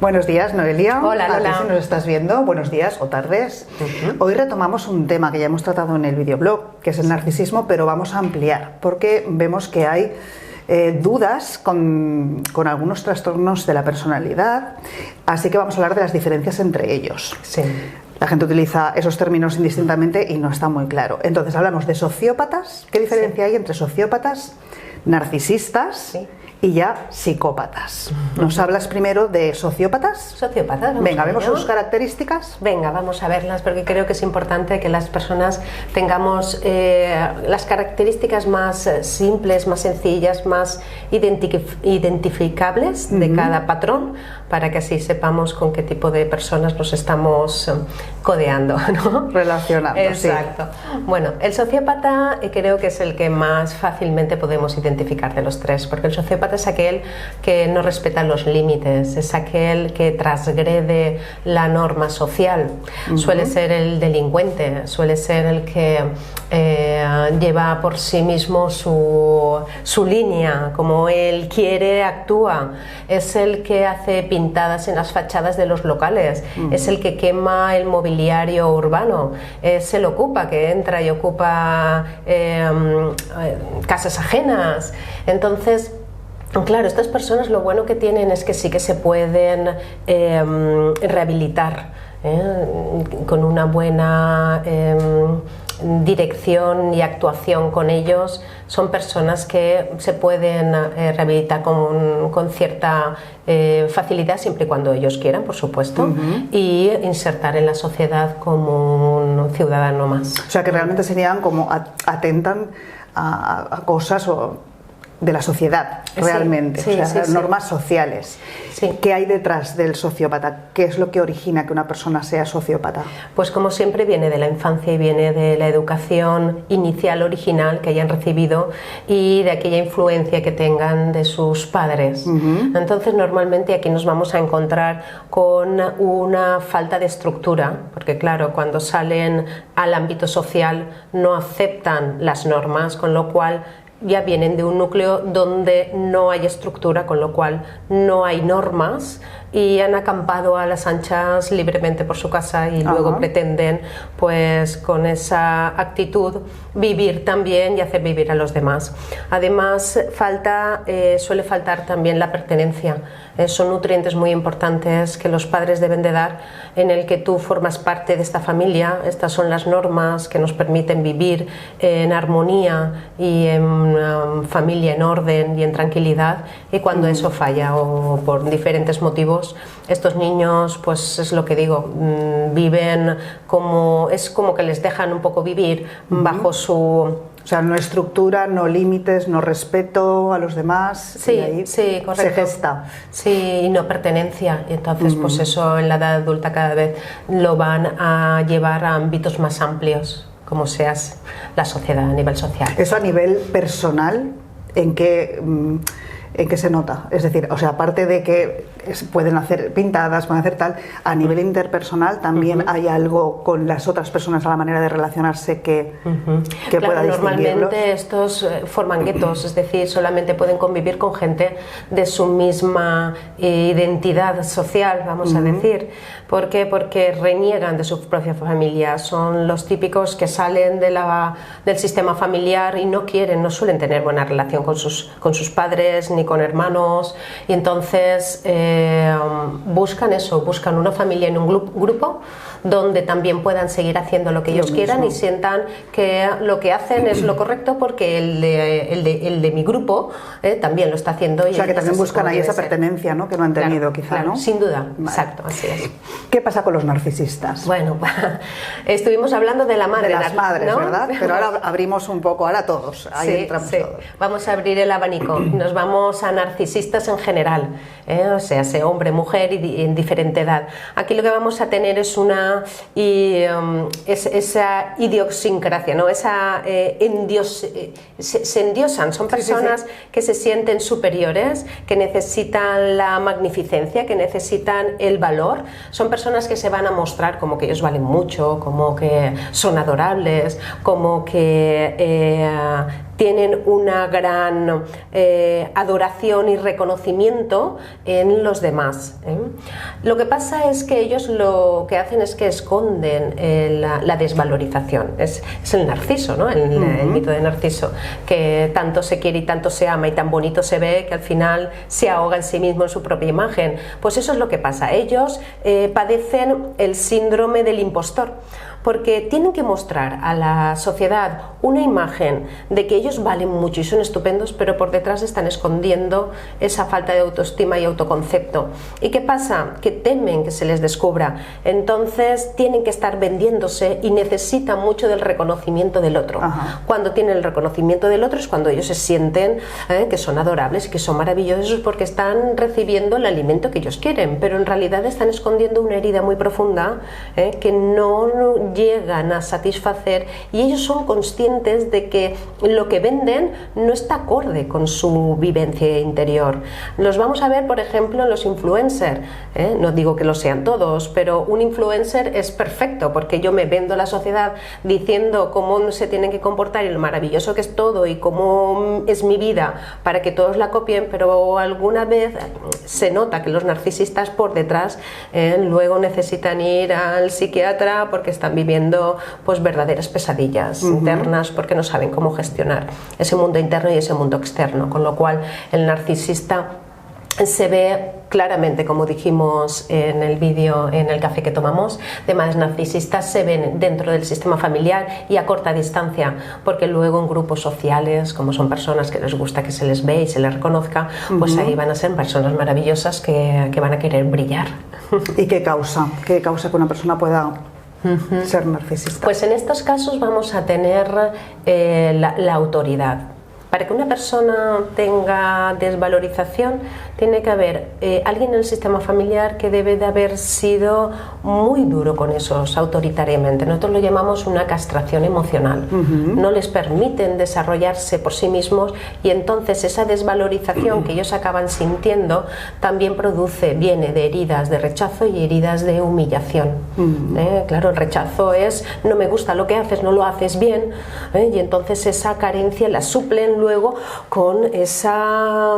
Buenos días, Noelia. Hola, Lola. A ti, si nos estás viendo, buenos días o tardes. Hoy retomamos un tema que ya hemos tratado en el videoblog, que es el narcisismo, pero vamos a ampliar, porque vemos que hay dudas con algunos trastornos de la personalidad, así que vamos a hablar de las diferencias entre ellos. Sí. La gente utiliza esos términos indistintamente y no está muy claro. Entonces hablamos de sociópatas. ¿Qué diferencia hay entre sociópatas, narcisistas y ya psicópatas? ¿Nos hablas primero de sociópatas? Sociópatas. Venga, vemos sus características. Venga, vamos a verlas porque creo que es importante que las personas tengamos las características más simples, más sencillas, más identificables de cada patrón, para que así sepamos con qué tipo de personas nos estamos codeando, ¿no? Relacionando. Exacto. Sí. Bueno, el sociópata creo que es el que más fácilmente podemos identificar de los tres, porque el sociópata es aquel que no respeta los límites, es aquel que transgrede la norma social. Suele ser el delincuente, suele ser el que lleva por sí mismo su línea, como él quiere, actúa. Es el que hace pintadas en las fachadas de los locales, es el que quema el mobiliario urbano, es el ocupa, que entra y ocupa casas ajenas. Entonces, claro, estas personas lo bueno que tienen es que sí que se pueden rehabilitar con una buena dirección y actuación con ellos. Son personas que se pueden rehabilitar con cierta facilidad, siempre y cuando ellos quieran, por supuesto, y insertar en la sociedad como un ciudadano más. O sea, que realmente serían como atentan a cosas de la sociedad, realmente, sí, o sea, sí, normas sociales. Sí. ¿Qué hay detrás del sociópata? ¿Qué es lo que origina que una persona sea sociópata? Pues como siempre viene de la infancia y viene de la educación inicial original que hayan recibido y de aquella influencia que tengan de sus padres. Entonces normalmente aquí nos vamos a encontrar con una falta de estructura, porque claro, cuando salen al ámbito social no aceptan las normas, con lo cual ya vienen de un núcleo donde no hay estructura, con lo cual no hay normas, y han acampado a las anchas libremente por su casa y luego pretenden, pues con esa actitud, vivir también y hacer vivir a los demás. Además suele faltar también la pertenencia. Son nutrientes muy importantes que los padres deben de dar, en el que tú formas parte de esta familia. Estas son las normas que nos permiten vivir en armonía y en una familia en orden y en tranquilidad, y cuando eso falla o por diferentes motivos, estos niños, pues es lo que digo, viven es como que les dejan un poco vivir bajo su... O sea, no estructura, no límites, no respeto a los demás. Sí, y ahí sí, correcto. Se gesta. Sí, y no pertenencia. Y entonces, pues eso en la edad adulta cada vez lo van a llevar a ámbitos más amplios, como sea la sociedad a nivel social. Eso a nivel personal, ¿en qué se nota? Es decir, o sea, aparte de que pueden hacer pintadas, pueden hacer tal, a nivel interpersonal también hay algo con las otras personas, a la manera de relacionarse que pueda distinguirlos. Normalmente estos forman guetos, es decir, solamente pueden convivir con gente de su misma identidad social, vamos a decir. ¿Por qué? Porque reniegan de su propia familia. Son los típicos que salen del sistema familiar y no suelen tener buena relación con sus padres ni con hermanos, y entonces buscan una familia en un grupo donde también puedan seguir haciendo lo que ellos quieran y sientan que lo que hacen es lo correcto, porque el de mi grupo también lo está haciendo. O sea, que también buscan ahí esa pertenencia, ¿no?, que no han tenido, quizá, claro, ¿no? Sin duda, vale. Exacto, así es. ¿Qué pasa con los narcisistas? Bueno, estuvimos hablando de la madre. De las madres, ¿no? ¿Verdad? Pero ahora abrimos un poco, ahora todos, ahí entramos todos. Vamos a abrir el abanico, nos vamos a narcisistas en general, o sea hombre, mujer y en diferente edad. Aquí lo que vamos a tener es esa idiosincrasia, ¿no? Se endiosan, son personas que se sienten superiores, que necesitan la magnificencia, que necesitan el valor. Son personas que se van a mostrar como que ellos valen mucho, como que son adorables, como que tienen una gran adoración y reconocimiento en los demás. Lo que pasa es que ellos lo que hacen es que esconden la desvalorización. Es el narciso, ¿no? El mito de Narciso, que tanto se quiere y tanto se ama y tan bonito se ve que al final se ahoga en sí mismo en su propia imagen. Pues eso es lo que pasa. Ellos padecen el síndrome del impostor, porque tienen que mostrar a la sociedad una imagen de que ellos valen mucho y son estupendos, pero por detrás están escondiendo esa falta de autoestima y autoconcepto. ¿Y qué pasa? Que temen que se les descubra, entonces tienen que estar vendiéndose y necesitan mucho del reconocimiento del otro. Ajá. Cuando tienen el reconocimiento del otro es cuando ellos se sienten que son adorables y que son maravillosos, porque están recibiendo el alimento que ellos quieren, pero en realidad están escondiendo una herida muy profunda que no llegan a satisfacer, y ellos son conscientes de que lo que venden no está acorde con su vivencia interior. Los vamos a ver, por ejemplo, en los influencers. No digo que lo sean todos, pero un influencer es perfecto, porque yo me vendo a la sociedad diciendo cómo se tienen que comportar y lo maravilloso que es todo y cómo es mi vida para que todos la copien, pero alguna vez se nota que los narcisistas por detrás luego necesitan ir al psiquiatra porque están viviendo pues verdaderas pesadillas internas, porque no saben cómo gestionar ese mundo interno y ese mundo externo, con lo cual el narcisista se ve claramente, como dijimos en el vídeo, en el café que tomamos, de madres narcisistas se ven dentro del sistema familiar y a corta distancia, porque luego en grupos sociales, como son personas que les gusta que se les ve y se les reconozca, pues ahí van a ser personas maravillosas que van a querer brillar. ¿Y qué causa? ¿Qué causa que una persona pueda ser narcisista? Pues en estos casos vamos a tener la autoridad. Para que una persona tenga desvalorización, tiene que haber alguien en el sistema familiar que debe de haber sido muy duro con esos autoritariamente. Nosotros lo llamamos una castración emocional. No les permiten desarrollarse por sí mismos, y entonces esa desvalorización que ellos acaban sintiendo también viene de heridas de rechazo y heridas de humillación. Claro, el rechazo es: no me gusta lo que haces, no lo haces bien, y entonces esa carencia la suplen luego con esa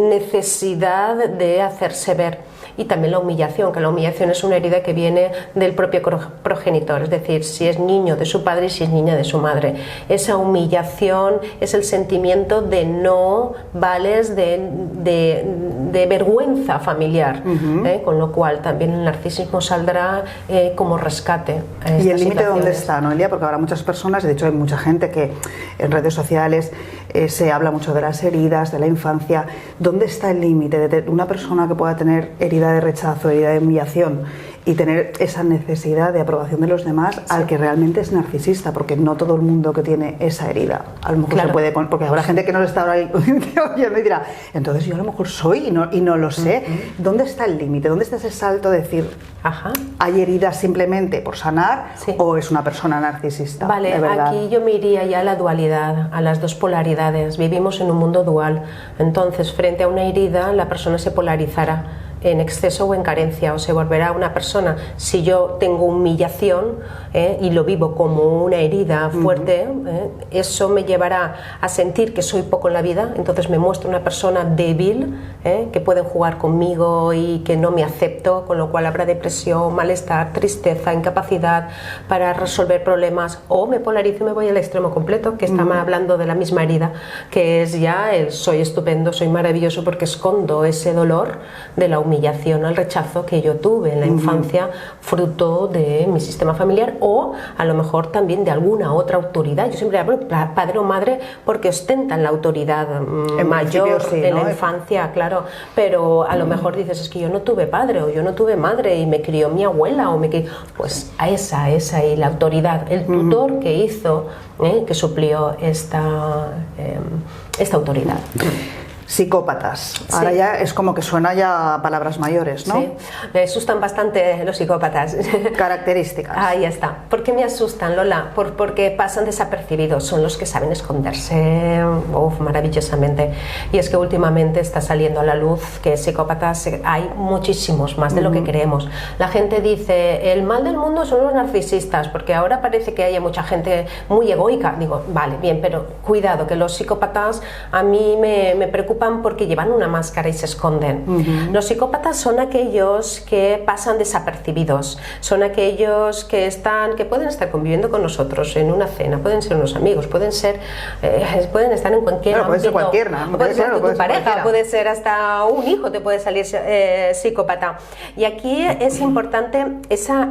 necesidad de hacerse ver. Y también la humillación, que la humillación es una herida que viene del propio progenitor, es decir, si es niño de su padre y si es niña de su madre. Esa humillación es el sentimiento de no vales, de vergüenza familiar, con lo cual también el narcisismo saldrá como rescate. ¿Y el límite dónde está, Noelia? Porque habrá muchas personas, de hecho hay mucha gente que en redes sociales se habla mucho de las heridas, de la infancia. ¿Dónde está el límite de una persona que pueda tener herida de rechazo, herida de humillación y tener esa necesidad de aprobación de los demás, al que realmente es narcisista? Porque no todo el mundo que tiene esa herida a lo mejor se puede poner, porque habrá gente que no lo está ahí oyendo y dirá, entonces yo a lo mejor soy y no lo sé. ¿Dónde está el límite? ¿Dónde está ese salto de decir, hay heridas simplemente por sanar, o es una persona narcisista? Vale, aquí yo me iría ya a la dualidad, a las dos polaridades. Vivimos en un mundo dual, entonces frente a una herida la persona se polarizará en exceso o en carencia, o se volverá una persona, si yo tengo humillación y lo vivo como una herida fuerte, eso me llevará a sentir que soy poco en la vida, entonces me muestro una persona débil, que pueden jugar conmigo y que no me acepto, con lo cual habrá depresión, malestar, tristeza, incapacidad para resolver problemas, o me polarizo y me voy al extremo completo, que estamos hablando de la misma herida, que es ya el soy estupendo, soy maravilloso, porque escondo ese dolor de la humillación, el rechazo que yo tuve en la infancia, fruto de mi sistema familiar, o a lo mejor también de alguna otra autoridad. Yo siempre hablo padre o madre porque ostentan la autoridad mayor en la infancia, claro, pero a lo mejor dices, es que yo no tuve padre o yo no tuve madre y me crió mi abuela, o pues a esa y la autoridad, el tutor que hizo, que suplió esta autoridad. psicópatas. Ahora ya es como que suena ya a palabras mayores, ¿no? Sí, me asustan bastante los psicópatas. Características. Ahí está. ¿Por qué me asustan, Lola? Porque pasan desapercibidos, son los que saben esconderse maravillosamente. Y es que últimamente está saliendo a la luz que psicópatas hay muchísimos, más de lo que creemos. La gente dice, el mal del mundo son los narcisistas, porque ahora parece que hay mucha gente muy egoica. Digo, vale, bien, pero cuidado, que los psicópatas a mí me preocupan porque llevan una máscara y se esconden. Los psicópatas son aquellos que pasan desapercibidos, son aquellos que pueden estar conviviendo con nosotros en una cena, pueden ser unos amigos, pueden estar en cualquier ámbito, puede ser cualquiera, puede ser tu pareja, puede ser hasta un hijo, te puede salir psicópata. Y aquí es importante esa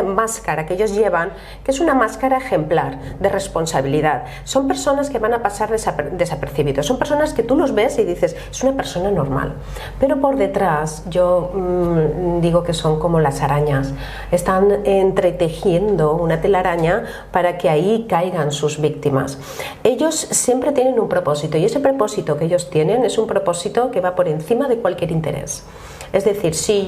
máscara que ellos llevan, que es una máscara ejemplar de responsabilidad. Son personas que van a pasar desapercibidos, son personas que tú los ves y dices, es una persona normal, pero por detrás yo digo que son como las arañas, están entretejiendo una telaraña para que ahí caigan sus víctimas. Ellos siempre tienen un propósito, y ese propósito que ellos tienen es un propósito que va por encima de cualquier interés. Es decir, si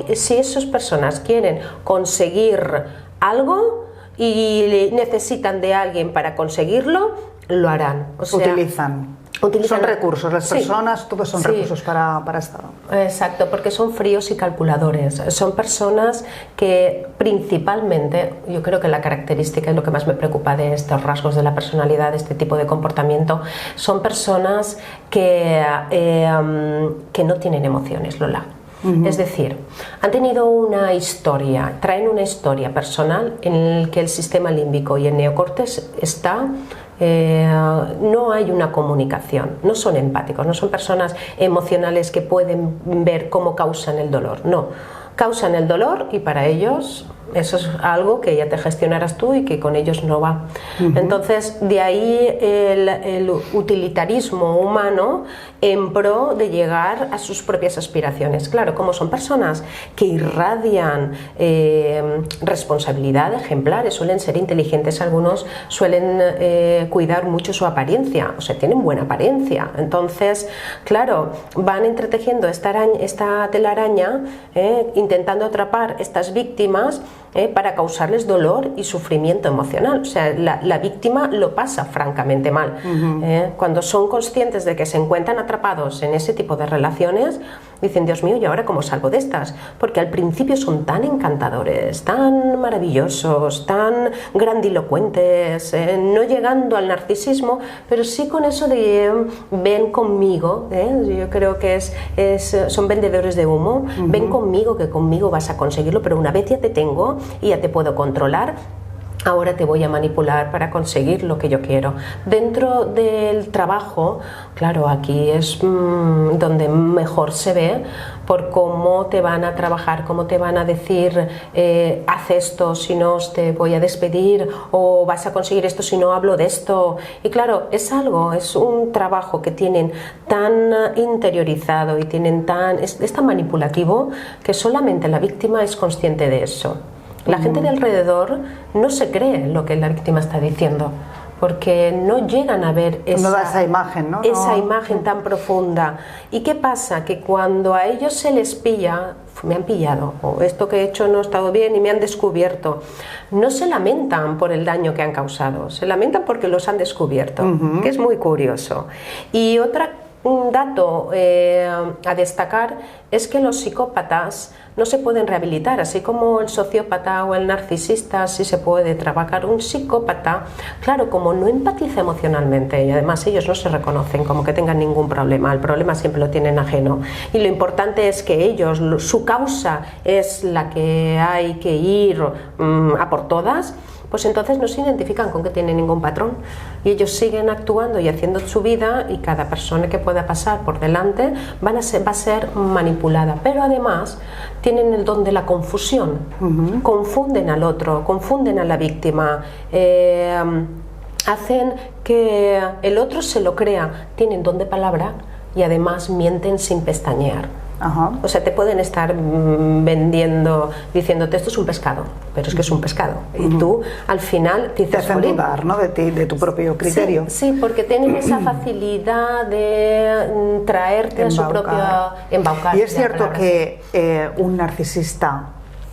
esas personas quieren conseguir algo y necesitan de alguien para conseguirlo, lo harán. O sea, utilizan son recursos, las personas, todos son recursos para esto. Exacto, porque son fríos y calculadores. Son personas que principalmente, yo creo que la característica y lo que más me preocupa de estos rasgos de la personalidad, de este tipo de comportamiento, son personas que no tienen emociones, Lola. Es decir, han tenido una historia, traen una historia personal en la que el sistema límbico y el neocórtex no hay una comunicación, no son empáticos, no son personas emocionales que pueden ver cómo causan el dolor, no, causan el dolor y para ellos eso es algo que ya te gestionarás tú y que con ellos no va. Entonces, de ahí el utilitarismo humano en pro de llegar a sus propias aspiraciones. Claro, como son personas que irradian responsabilidad ejemplares, suelen ser inteligentes, algunos suelen cuidar mucho su apariencia, o sea, tienen buena apariencia. Entonces, claro, van entretejiendo esta telaraña, intentando atrapar estas víctimas, para causarles dolor y sufrimiento emocional. O sea, la víctima lo pasa francamente mal. Cuando son conscientes de que se encuentran atrapados en ese tipo de relaciones, dicen, Dios mío, ¿y ahora cómo salgo de estas? Porque al principio son tan encantadores, tan maravillosos, tan grandilocuentes, no llegando al narcisismo, pero sí con eso de ven conmigo, yo creo que son vendedores de humo, ven conmigo, que conmigo vas a conseguirlo, pero una vez ya te tengo y ya te puedo controlar, ahora te voy a manipular para conseguir lo que yo quiero. Dentro del trabajo, claro, aquí es donde mejor se ve por cómo te van a trabajar, cómo te van a decir, haz esto, si no te voy a despedir, o vas a conseguir esto si no hablo de esto. Y claro, es un trabajo que tienen tan interiorizado y es tan manipulativo que solamente la víctima es consciente de eso. La gente de alrededor no se cree lo que la víctima está diciendo, porque no llegan a ver esa imagen, ¿no? Esa imagen tan profunda. ¿Y qué pasa? Que cuando a ellos se les pilla, me han pillado, o esto que he hecho no ha estado bien y me han descubierto, no se lamentan por el daño que han causado, se lamentan porque los han descubierto, que es muy curioso. Y un dato a destacar es que los psicópatas no se pueden rehabilitar, así como el sociópata o el narcisista sí se puede trabajar. Un psicópata, claro, como no empatiza emocionalmente y además ellos no se reconocen como que tengan ningún problema, el problema siempre lo tienen ajeno, y lo importante es que ellos, su causa es la que hay que ir a por todas, pues entonces no se identifican con que tienen ningún patrón y ellos siguen actuando y haciendo su vida, y cada persona que pueda pasar por delante va a ser manipulada. Pero además tienen el don de la confusión, confunden al otro, confunden a la víctima, hacen que el otro se lo crea, tienen don de palabra, y además mienten sin pestañear. Ajá. O sea, te pueden estar vendiendo, diciéndote esto es un pescado, pero es que es un pescado. Y tú al final te hacen dudar, ¿no? de ti, de tu propio criterio. Sí, porque tienen esa facilidad de traerte a su propio embaucar. Y es cierto que un narcisista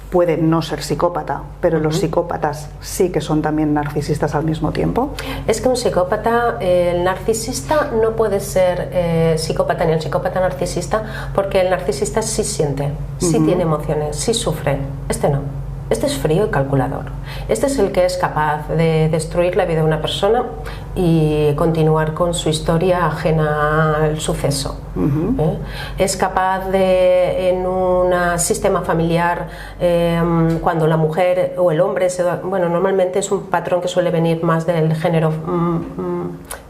puede no ser psicópata, pero los psicópatas sí que son también narcisistas al mismo tiempo. Es que un psicópata, el narcisista no puede ser psicópata ni el psicópata narcisista, porque el narcisista sí siente, sí tiene emociones, sí sufre. Este no. Este es frío y calculador. Este es el que es capaz de destruir la vida de una persona y continuar con su historia ajena al suceso. Es capaz de, en un sistema familiar, cuando la mujer o el hombre, bueno, normalmente es un patrón que suele venir más del género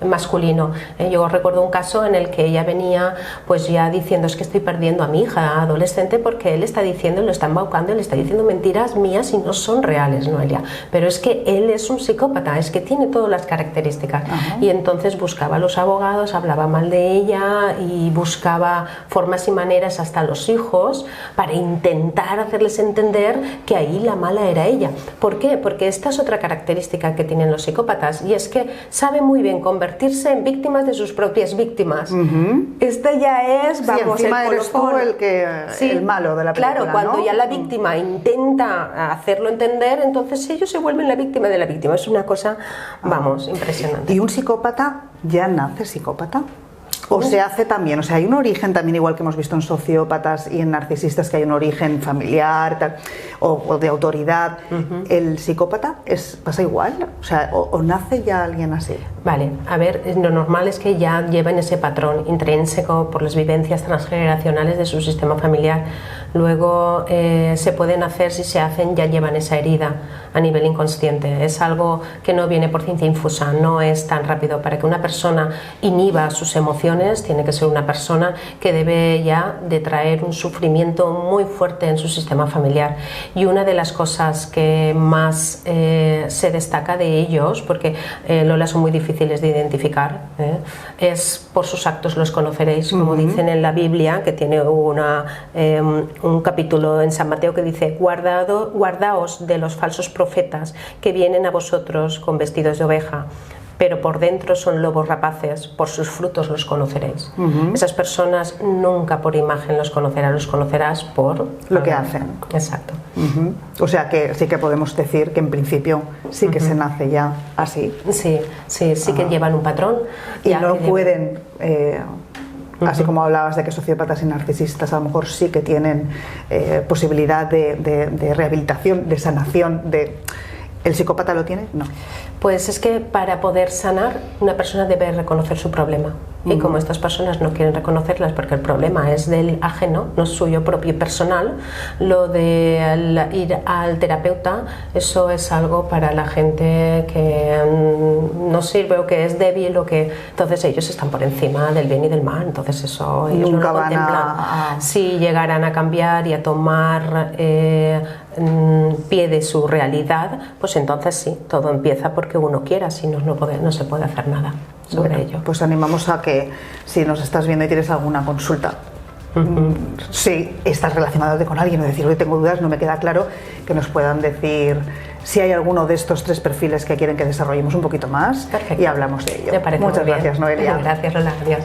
masculino. Yo recuerdo un caso en el que ella venía pues ya diciendo, es que estoy perdiendo a mi hija adolescente porque él está diciendo, lo está embaucando, le está diciendo mentiras mías y no son reales, Noelia, pero es que él es un psicópata, es que tiene todas las características. Y entonces buscaba a los abogados, hablaba mal de ella y buscaba formas y maneras hasta a los hijos para intentar hacerles entender que ahí la mala era ella. ¿Por qué? Porque esta es otra característica que tienen los psicópatas, y es que saben muy bien convertirse en víctimas de sus propias víctimas. Este ya es, vamos, encima eres tú el malo de la película. Claro, cuando ¿no? ya la víctima intenta hacerlo entender, entonces ellos se vuelven la víctima de la víctima. Es una cosa, vamos, impresionante. ¿Y un psicópata ya nace psicópata? ¿O se hace también? O sea, hay un origen también, igual que hemos visto en sociópatas y en narcisistas, que hay un origen familiar tal, o de autoridad. ¿El psicópata pasa igual? O sea, ¿o nace ya alguien así? Vale, a ver, lo normal es que ya lleven ese patrón intrínseco por las vivencias transgeneracionales de su sistema familiar. Luego se pueden hacer, si se hacen, ya llevan esa herida a nivel inconsciente. Es algo que no viene por ciencia infusa, no es tan rápido. Para que una persona inhiba sus emociones, tiene que ser una persona que debe ya de traer un sufrimiento muy fuerte en su sistema familiar. Y una de las cosas que más se destaca de ellos, porque Lola, son muy difíciles de identificar, es por sus actos los conoceréis, como dicen en la Biblia, que tiene un capítulo en San Mateo que dice: guardaos de los falsos profetas que vienen a vosotros con vestidos de oveja, pero por dentro son lobos rapaces, por sus frutos los conoceréis. Esas personas nunca por imagen los conocerás por lo que hacen. Exacto. O sea que sí que podemos decir que en principio sí que se nace ya así. Sí que llevan un patrón. Y no pueden... Así como hablabas de que sociópatas y narcisistas a lo mejor sí que tienen posibilidad de rehabilitación, de sanación, ¿el psicópata lo tiene? No. Pues es que para poder sanar, una persona debe reconocer su problema. Y como estas personas no quieren reconocerlas porque el problema es del ajeno, no es suyo propio y personal, lo de ir al terapeuta, eso es algo para la gente que no sirve o que es débil, o que entonces ellos están por encima del bien y del mal. Entonces eso ellos nunca no lo contemplan. Si llegaran a cambiar y a tomar pie de su realidad, pues entonces sí, todo empieza porque uno quiera, si no, no se puede hacer nada sobre ello. Pues animamos a que, si nos estás viendo y tienes alguna consulta, si estás relacionado con alguien o decir, hoy tengo dudas, no me queda claro, que nos puedan decir si hay alguno de estos 3 perfiles que quieren que desarrollemos un poquito más. Perfecto. Y hablamos de ello. Me parece Muchas muy bien. Gracias, Noelia. Gracias, Lola. Adiós.